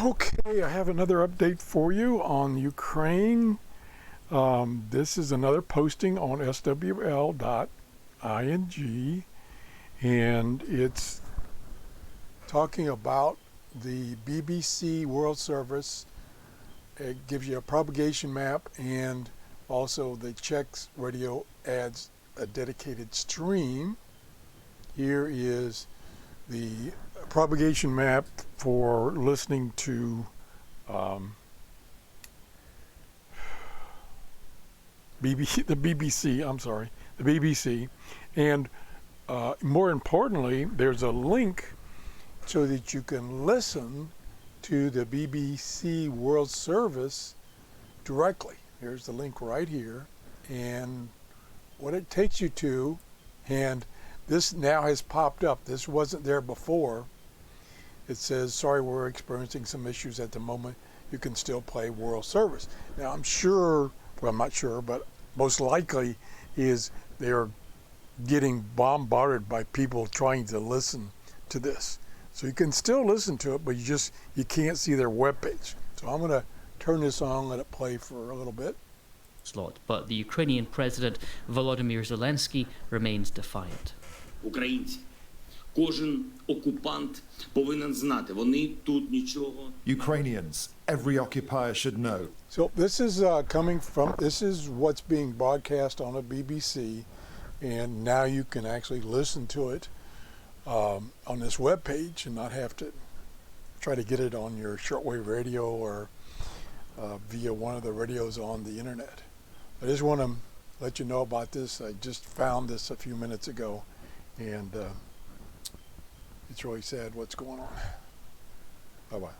Okay, I have another update for you on Ukraine. This is another posting on swl.ing, and it's talking about the BBC World Service. It gives you a propagation map, and also the Czechs radio adds a dedicated stream. Here is the propagation map for listening to the BBC, and more importantly, there's a link so that you can listen to the BBC World Service directly. Here's the link right here, and what it takes you to, and this now has popped up. This wasn't there before. It says, sorry, we're experiencing some issues at the moment. You can still play World Service. Now, I'm sure, well, I'm not sure, but most likely is they're getting bombarded by people trying to listen to this. So you can still listen to it, but you can't see their webpage. So I'm going to turn this on, let it play for a little bit. But the Ukrainian President Volodymyr Zelensky remains defiant. Українці, кожен окупант повинен знати, вони тут нічого. Ukrainians, every occupier should know. So this is this is what's being broadcast on the BBC, and now you can actually listen to it on this web page and not have to try to get it on your shortwave radio or via one of the radios on the internet. I just want to let you know about this. I just found this a few minutes ago, and it's really sad what's going on. Bye-bye.